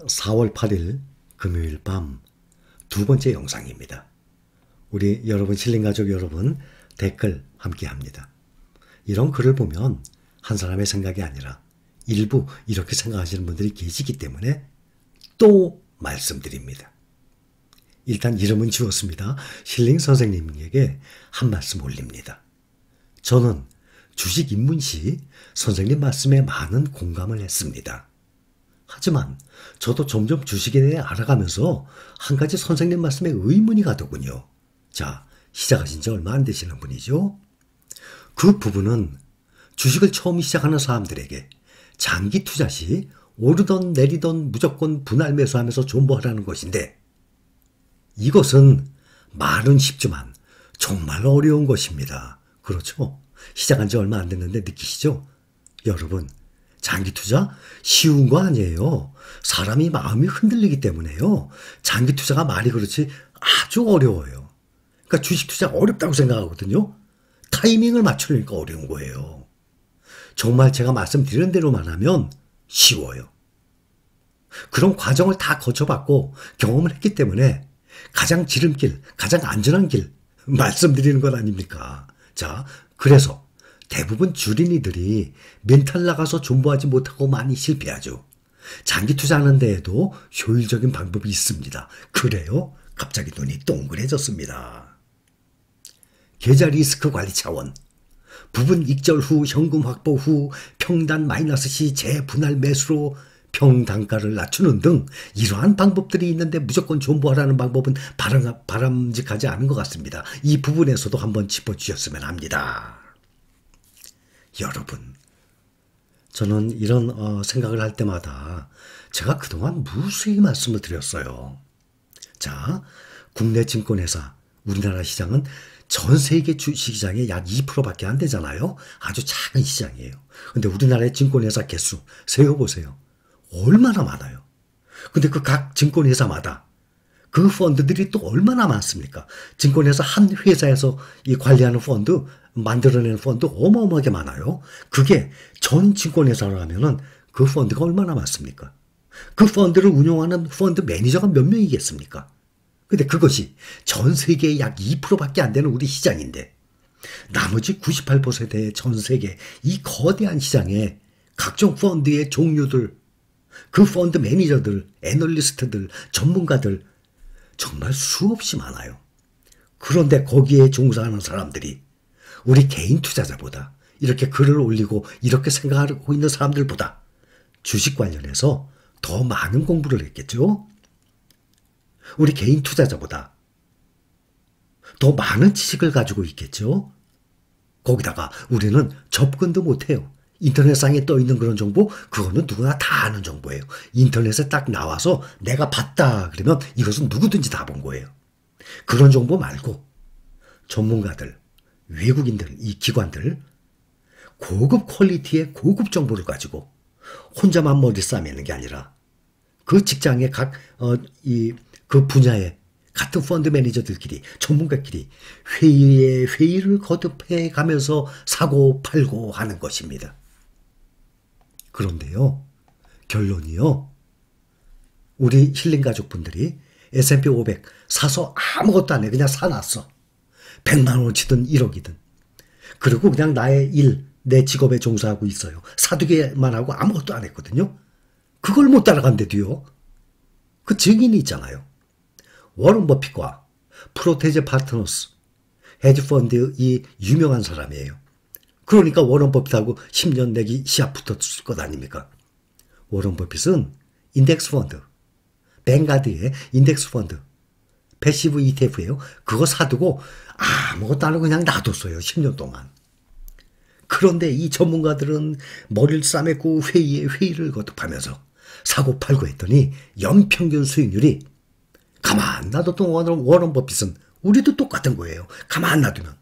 4월 8일 금요일 밤 두 번째 영상입니다. 우리 여러분 실링가족 여러분 댓글 함께합니다. 이런 글을 보면 한 사람의 생각이 아니라 일부 이렇게 생각하시는 분들이 계시기 때문에 또 말씀드립니다. 일단 이름은 지웠습니다. 실링 선생님에게 한 말씀 올립니다. 저는 주식 입문 시 선생님 말씀에 많은 공감을 했습니다. 하지만 저도 점점 주식에 대해 알아가면서 한 가지 선생님 말씀에 의문이 가더군요. 자, 시작하신 지 얼마 안 되시는 분이죠? 그 부분은 주식을 처음 시작하는 사람들에게 장기 투자 시 오르던 내리던 무조건 분할 매수하면서 존버하라는 것인데, 이것은 말은 쉽지만 정말 어려운 것입니다. 그렇죠? 시작한 지 얼마 안 됐는데 느끼시죠? 여러분, 장기 투자 쉬운 거 아니에요. 사람이 마음이 흔들리기 때문에요. 장기 투자가 말이 그렇지 아주 어려워요. 그러니까 주식 투자가 어렵다고 생각하거든요. 타이밍을 맞추려니까 어려운 거예요. 정말 제가 말씀드리는 대로만 하면 쉬워요. 그런 과정을 다 거쳐봤고 경험을 했기 때문에 가장 지름길, 가장 안전한 길 말씀드리는 것 아닙니까? 자, 그래서 대부분 주린이들이 멘탈 나가서 존버하지 못하고 많이 실패하죠. 장기 투자하는 데에도 효율적인 방법이 있습니다. 그래요? 갑자기 눈이 동그래졌습니다. 계좌 리스크 관리 차원, 부분 익절 후 현금 확보 후 평단 마이너스 시 재분할 매수로 평단가를 낮추는 등 이러한 방법들이 있는데 무조건 존버하라는 방법은 바람직하지 않은 것 같습니다. 이 부분에서도 한번 짚어주셨으면 합니다. 여러분, 저는 이런 생각을 할 때마다 제가 그동안 무수히 말씀을 드렸어요. 자, 국내 증권회사, 우리나라 시장은 전 세계 주식시장의 약 2%밖에 안 되잖아요. 아주 작은 시장이에요. 근데 우리나라의 증권회사 개수 세어보세요. 얼마나 많아요. 근데 그 각 증권회사마다 그 펀드들이 또 얼마나 많습니까? 증권회사 한 회사에서 이 관리하는 펀드, 만들어내는 펀드 어마어마하게 많아요. 그게 전 증권회사로 하면은 그 펀드가 얼마나 많습니까? 그 펀드를 운용하는 펀드 매니저가 몇 명이겠습니까? 근데 그것이 전 세계의 약 2%밖에 안 되는 우리 시장인데, 나머지 98%의 전 세계 이 거대한 시장에 각종 펀드의 종류들, 그 펀드 매니저들, 애널리스트들, 전문가들 정말 수없이 많아요. 그런데 거기에 종사하는 사람들이 우리 개인 투자자보다, 이렇게 글을 올리고 이렇게 생각하고 있는 사람들보다 주식 관련해서 더 많은 공부를 했겠죠? 우리 개인 투자자보다 더 많은 지식을 가지고 있겠죠? 거기다가 우리는 접근도 못해요. 인터넷상에 떠있는 그런 정보, 그거는 누구나 다 아는 정보예요. 인터넷에 딱 나와서 내가 봤다 그러면 이것은 누구든지 다 본 거예요. 그런 정보 말고 전문가들, 외국인들, 이 기관들 고급 퀄리티의 고급 정보를 가지고 혼자만 머리 싸매는 게 아니라 그 직장의 그 분야의 같은 펀드 매니저들끼리, 전문가끼리 회의를 거듭해 가면서 사고 팔고 하는 것입니다. 그런데요, 결론이요, 우리 힐링 가족분들이 S&P 500 사서 아무것도 안 해. 그냥 사놨어. 100만 원치든 1억이든. 그리고 그냥 내 직업에 종사하고 있어요. 사두개만 하고 아무것도 안 했거든요. 그걸 못 따라간대도요. 그 증인이 있잖아요. 워런 버핏과 프로테제 파트너스, 헤지펀드 이 유명한 사람이에요. 그러니까 워런 버핏하고 10년 내기 시합 붙었을 것 아닙니까? 워런 버핏은 인덱스 펀드, 뱅가드의 인덱스 펀드, 패시브 ETF예요. 그거 사두고 아무것도 안 하고 그냥 놔뒀어요. 10년 동안. 그런데 이 전문가들은 머리를 싸매고 회의를 거듭하면서 사고 팔고 했더니 연평균 수익률이, 가만 놔뒀던 워런 버핏은 우리도 똑같은 거예요. 가만 놔두면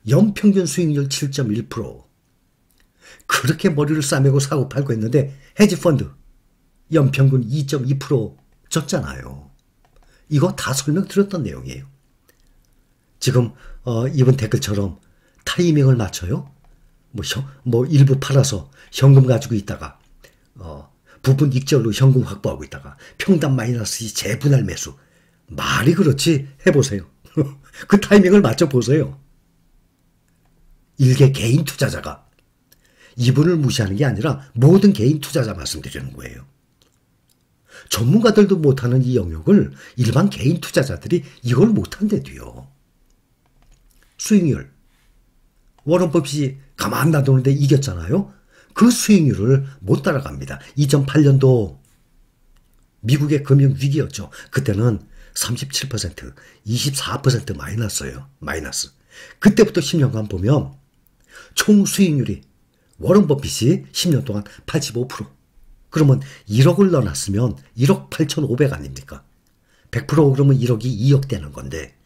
연평균 수익률 7.1%. 그렇게 머리를 싸매고 사고 팔고 했는데 헤지펀드 연평균 2.2% 졌잖아요. 이거 다 설명드렸던 내용이에요. 지금 이번 댓글처럼 타이밍을 맞춰요. 일부 팔아서 현금 가지고 있다가 부분 익절로 현금 확보하고 있다가 평단 마이너스 시 재분할 매수. 말이 그렇지 해보세요. 그 타이밍을 맞춰보세요. 일개 개인 투자자가 이분을 무시하는 게 아니라 모든 개인 투자자 말씀드리는 거예요. 전문가들도 못하는 이 영역을 일반 개인 투자자들이 이걸 못한대도요. 수익률. 워런 버핏이 가만 놔두는데 이겼잖아요. 그 수익률을 못 따라갑니다. 2008년도 미국의 금융위기였죠. 그때는 37%, 24% 마이너스예요. 마이너스. 그때부터 10년간 보면 총 수익률이 워런 버핏이 10년 동안 85%. 그러면 1억을 넣어놨으면 1억 8,500 아닙니까? 100% 그러면 1억이 2억 되는 건데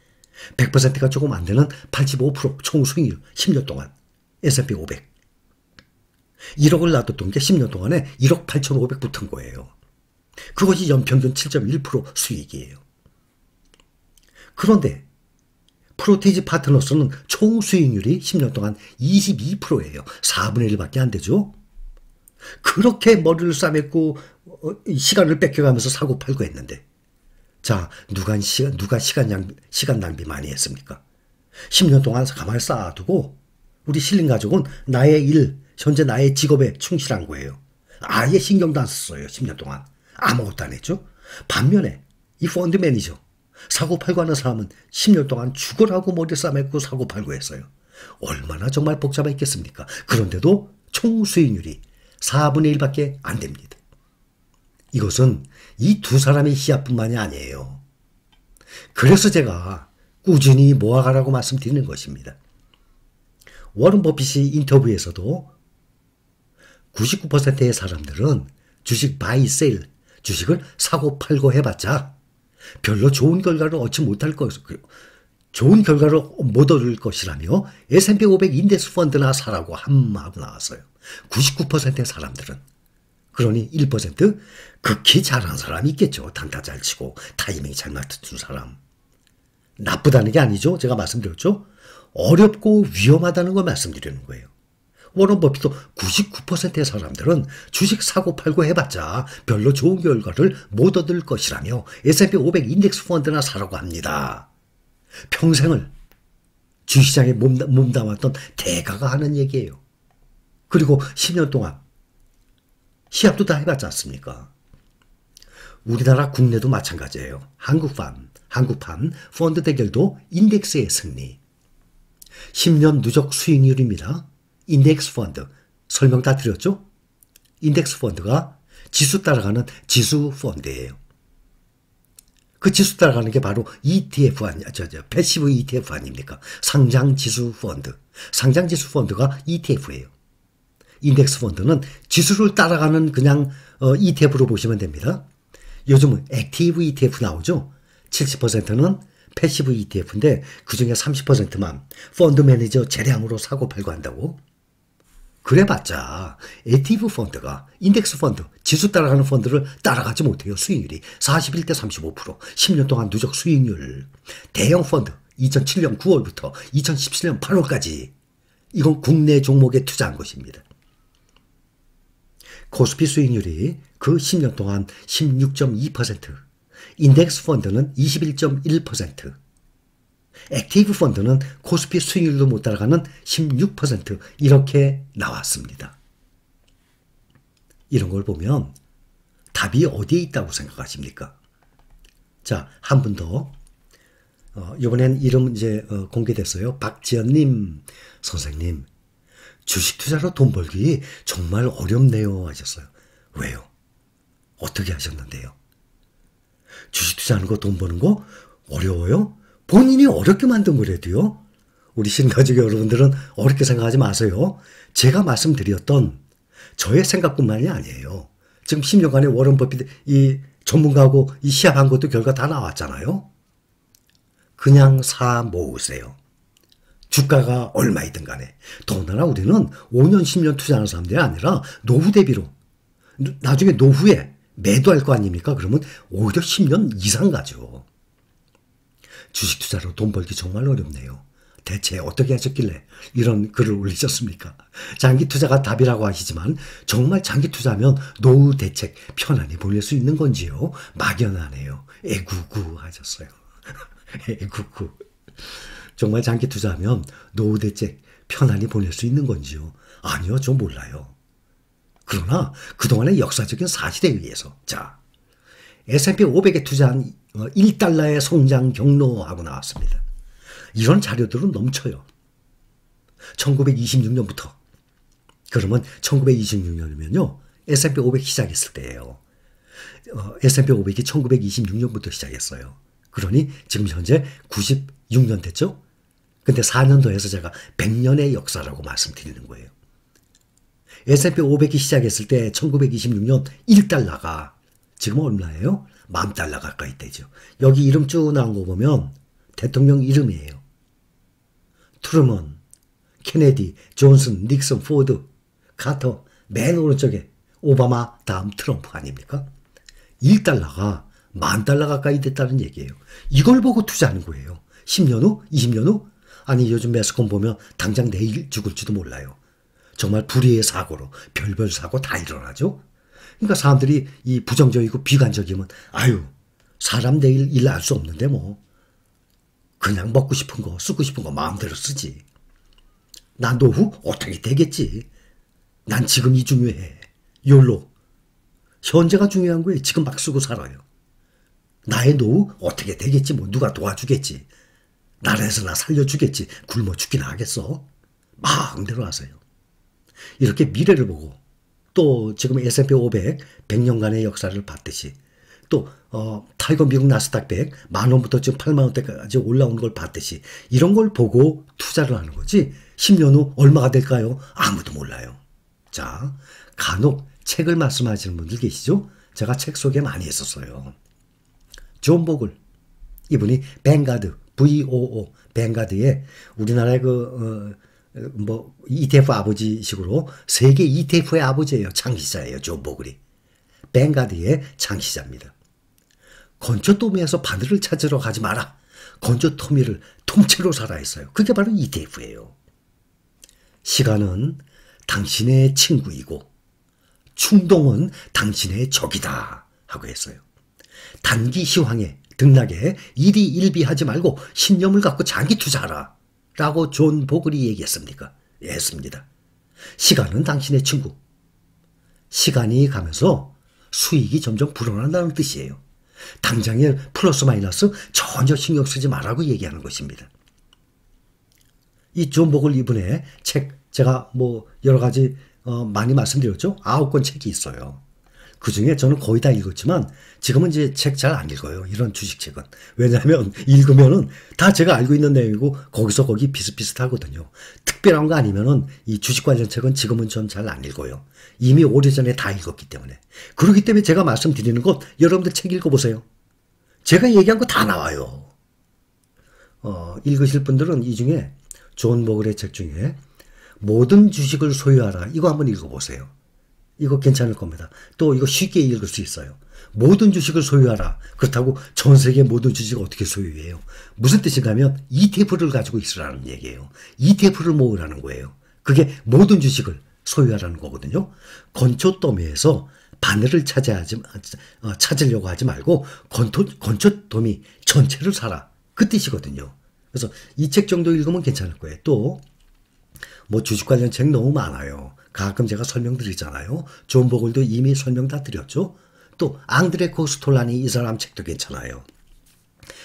100%가 조금 안 되는 85%총 수익률 10년 동안 S&P 500. 1억을 놔뒀던 게 10년 동안에 1억 8,500 붙은 거예요. 그것이 연평균 7.1% 수익이에요. 그런데 프로티지 파트너스는 총 수익률이 10년 동안 22%예요. 4분의 1밖에 안 되죠. 그렇게 머리를 싸맸고 시간을 뺏겨가면서 사고 팔고 했는데 자 누가 시간 낭비 많이 했습니까? 10년 동안 가만히 쌓아두고 우리 실린 가족은 나의 일, 현재 나의 직업에 충실한 거예요. 아예 신경도 안 썼어요. 10년 동안. 아무것도 안 했죠. 반면에 이 펀드 매니저 사고 팔고 하는 사람은 10년 동안 죽으라고 머리 싸맸고 사고 팔고 했어요. 얼마나 정말 복잡했겠습니까? 그런데도 총 수익률이 4분의 1밖에 안 됩니다. 이것은 이 두 사람의 희합뿐만이 아니에요. 그래서 제가 꾸준히 모아가라고 말씀드리는 것입니다. 워런 버핏이 인터뷰에서도 99%의 사람들은 주식 바이 세일, 주식을 사고 팔고 해봤자 별로 좋은 결과를 얻지 못할 것이고 좋은 결과를 못 얻을 것이라며 S&P 500 인덱스 펀드나 사라고 하고 나왔어요. 99%의 사람들은. 그러니 1% 극히 잘하는 사람이 있겠죠. 단타 잘 치고 타이밍이 잘 맞춘 사람. 나쁘다는 게 아니죠. 제가 말씀드렸죠. 어렵고 위험하다는 걸 말씀드리는 거예요. 워런 버핏도 99%의 사람들은 주식 사고 팔고 해봤자 별로 좋은 결과를 못 얻을 것이라며 S&P 500 인덱스 펀드나 사라고 합니다. 평생을 주식시장에 몸담았던 대가가 하는 얘기예요. 그리고 10년 동안 시합도 다 해봤지 않습니까? 우리나라 국내도 마찬가지예요. 한국판 펀드 대결도 인덱스의 승리. 10년 누적 수익률입니다. 인덱스 펀드. 설명 다 드렸죠? 인덱스 펀드가 지수 따라가는 지수 펀드예요. 그 지수 따라가는 게 바로 ETF 패시브 ETF 아닙니까? 상장지수 펀드. 상장지수 펀드가 ETF예요. 인덱스 펀드는 지수를 따라가는 그냥 ETF로 보시면 됩니다. 요즘은 액티브 ETF 나오죠? 70%는 패시브 ETF인데 그중에 30%만 펀드 매니저 재량으로 사고 팔고 한다고? 그래봤자 액티브 펀드가 인덱스 펀드, 지수 따라가는 펀드를 따라가지 못해요. 수익률이 41대 35%, 10년 동안 누적 수익률. 대형 펀드 2007년 9월부터 2017년 8월까지 이건 국내 종목에 투자한 것입니다. 코스피 수익률이 그 10년 동안 16.2%, 인덱스 펀드는 21.1%, 액티브 펀드는 코스피 수익률도 못 따라가는 16% 이렇게 나왔습니다. 이런 걸 보면 답이 어디에 있다고 생각하십니까? 자, 한 분 더. 이번엔 이름 이제 공개됐어요. 박지연님 선생님. 주식 투자로 돈 벌기 정말 어렵네요 하셨어요. 왜요? 어떻게 하셨는데요? 주식 투자하는 거 돈 버는 거 어려워요? 본인이 어렵게 만든 거라도요. 우리 신가족 여러분들은 어렵게 생각하지 마세요. 제가 말씀드렸던 저의 생각뿐만이 아니에요. 지금 10년간의 워런 버핏 이 전문가하고 이 시합한 것도 결과 다 나왔잖아요. 그냥 사 모으세요. 주가가 얼마이든 간에. 더군다나 우리는 5년, 10년 투자하는 사람들이 아니라 노후 대비로 나중에 노후에 매도할 거 아닙니까? 그러면 오히려 10년 이상 가죠. 주식 투자로 돈 벌기 정말 어렵네요. 대체 어떻게 하셨길래 이런 글을 올리셨습니까? 장기 투자가 답이라고 하시지만 정말 장기 투자하면 노후 대책 편안히 보낼 수 있는 건지요? 막연하네요. 애구구 하셨어요. 애구구. 정말 장기 투자하면 노후 대책 편안히 보낼 수 있는 건지요? 아니요, 저 몰라요. 그러나 그동안의 역사적인 사실에 의해서 자, S&P 500에 투자한 1달러의 성장 경로하고 나왔습니다. 이런 자료들은 넘쳐요. 1926년부터. 그러면 1926년이면요. S&P 500 시작했을 때예요. S&P 500이 1926년부터 시작했어요. 그러니 지금 현재 96년 됐죠? 근데 4년 더해서 제가 100년의 역사라고 말씀드리는 거예요. S&P 500이 시작했을 때 1926년 1달러가 지금 얼마예요? 10,000달러 가까이 되죠. 여기 이름 쭉 나온 거 보면 대통령 이름이에요. 트루먼, 케네디, 존슨, 닉슨, 포드, 카터, 맨 오른쪽에 오바마 다음 트럼프 아닙니까? 1달러가 10,000달러 가까이 됐다는 얘기예요. 이걸 보고 투자하는 거예요. 10년 후? 20년 후? 아니 요즘 매스컴 보면 당장 내일 죽을지도 몰라요. 정말 불의의 사고로 별별 사고 다 일어나죠. 그러니까 사람들이 이 부정적이고 비관적이면 아유 사람 내일 일 알 수 없는데 뭐 그냥 먹고 싶은 거 쓰고 싶은 거 마음대로 쓰지. 난 노후 어떻게 되겠지. 난 지금이 중요해. 욜로. 현재가 중요한 거예요. 지금 막 쓰고 살아요. 나의 노후 어떻게 되겠지. 뭐 누가 도와주겠지. 나라에서 나 살려주겠지. 굶어 죽기나 하겠어. 마음대로 하세요. 이렇게 미래를 보고 또 지금 S&P 500 100년간의 역사를 봤듯이 또 타이거 미국 나스닥 100 10,000원부터 지금 80,000원대까지 올라오는 걸 봤듯이 이런 걸 보고 투자를 하는 거지 10년 후 얼마가 될까요? 아무도 몰라요. 자, 간혹 책을 말씀하시는 분들 계시죠? 제가 책 소개 많이 했었어요. 존 보글 이분이 뱅가드 VOO 뱅가드의 우리나라의 ETF 아버지식으로 세계 ETF의 아버지예요. 창시자예요. 존 보글이. 뱅가드의 창시자입니다. 건초토미에서 바늘을 찾으러 가지 마라. 건초토미를 통째로 사라 했어요. 그게 바로 ETF예요. 시간은 당신의 친구이고 충동은 당신의 적이다 하고 했어요. 단기 시황에 등락에 일희일비하지 말고 신념을 갖고 장기 투자하라 라고 존 보글이 했습니다. 시간은 당신의 친구. 시간이 가면서 수익이 점점 불어난다는 뜻이에요. 당장의 플러스 마이너스 전혀 신경 쓰지 말라고 얘기하는 것입니다. 이 존 보글 이분의 책 제가 여러 가지 많이 말씀드렸죠. 9권 책이 있어요. 그중에 저는 거의 다 읽었지만 지금은 이제 책 잘 안 읽어요. 이런 주식책은. 왜냐하면 읽으면은 다 제가 알고 있는 내용이고 거기서 거기 비슷비슷하거든요. 특별한 거 아니면은 이 주식 관련 책은 지금은 전 잘 안 읽어요. 이미 오래전에 다 읽었기 때문에. 그렇기 때문에 제가 말씀드리는 것 여러분들 책 읽어보세요. 제가 얘기한 거 다 나와요. 읽으실 분들은 이 중에 존 보글의 책 중에 모든 주식을 소유하라. 이거 한번 읽어보세요. 이거 괜찮을 겁니다. 또 이거 쉽게 읽을 수 있어요. 모든 주식을 소유하라. 그렇다고 전 세계 모든 주식을 어떻게 소유해요? 무슨 뜻인가 하면 ETF를 가지고 있으라는 얘기예요. ETF를 모으라는 거예요. 그게 모든 주식을 소유하라는 거거든요. 건초더미에서 바늘을 찾으려고 하지 말고 건초더미 전체를 사라. 그 뜻이거든요. 그래서 이 책 정도 읽으면 괜찮을 거예요. 또 주식 관련 책 너무 많아요. 가끔 제가 설명드리잖아요. 존 보글도 이미 설명 다 드렸죠. 또 앙드레 코스톨라니 이 사람 책도 괜찮아요.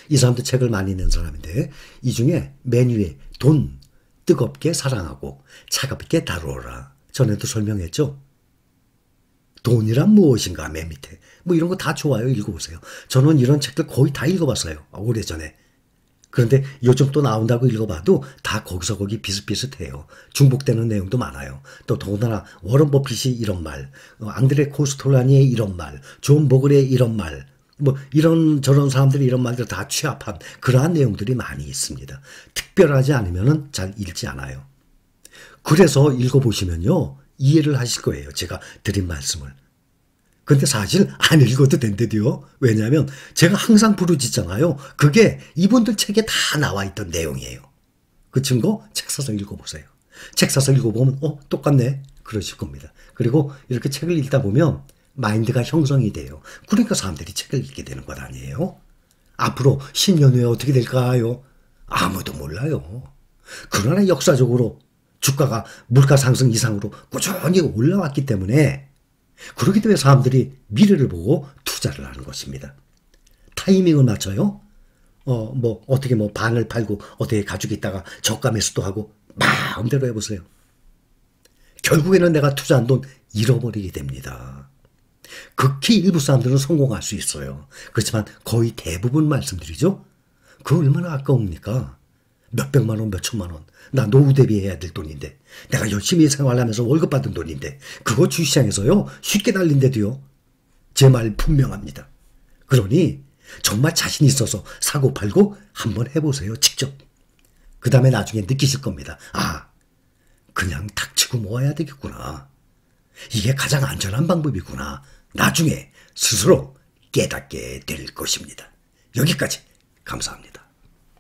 이 사람도 책을 많이 낸 사람인데 이 중에 맨 위에 돈 뜨겁게 사랑하고 차갑게 다루어라. 전에도 설명했죠. 돈이란 무엇인가 맨 밑에. 이런 거 다 좋아요. 읽어보세요. 저는 이런 책들 거의 다 읽어봤어요. 오래전에. 그런데 요즘 또 나온다고 읽어봐도 다 거기서 거기 비슷비슷해요. 중복되는 내용도 많아요. 또 더군다나 워런 버핏이 이런 말, 앙드레 코스톨라니의 이런 말, 존 보글의 이런 말, 이런 저런 사람들이 이런 말들 다 취합한 그러한 내용들이 많이 있습니다. 특별하지 않으면 잘 읽지 않아요. 그래서 읽어보시면요. 이해를 하실 거예요. 제가 드린 말씀을. 근데 사실 안 읽어도 된대요. 왜냐하면 제가 항상 부르짖잖아요. 그게 이분들 책에 다 나와 있던 내용이에요. 그 증거 책 사서 읽어보세요. 책 사서 읽어보면 똑같네 그러실 겁니다. 그리고 이렇게 책을 읽다 보면 마인드가 형성이 돼요. 그러니까 사람들이 책을 읽게 되는 것 아니에요? 앞으로 10년 후에 어떻게 될까요? 아무도 몰라요. 그러나 역사적으로 주가가 물가 상승 이상으로 꾸준히 올라왔기 때문에 그렇기 때문에 사람들이 미래를 보고 투자를 하는 것입니다. 타이밍을 맞춰요. 어떻게 반을 팔고 어떻게 가지고 있다가 저가 매수도 하고 마음대로 해보세요. 결국에는 내가 투자한 돈 잃어버리게 됩니다. 극히 일부 사람들은 성공할 수 있어요. 그렇지만 거의 대부분 말씀드리죠. 그거 얼마나 아까웁니까? 몇백만 원, 몇천만 원. 나 노후 대비해야 될 돈인데 내가 열심히 생활하면서 월급 받은 돈인데 그거 주시장에서요 쉽게 날린데도요. 제 말 분명합니다. 그러니 정말 자신 있어서 사고 팔고 한번 해보세요. 직접. 그 다음에 나중에 느끼실 겁니다. 그냥 닥치고 모아야 되겠구나. 이게 가장 안전한 방법이구나. 나중에 스스로 깨닫게 될 것입니다. 여기까지 감사합니다.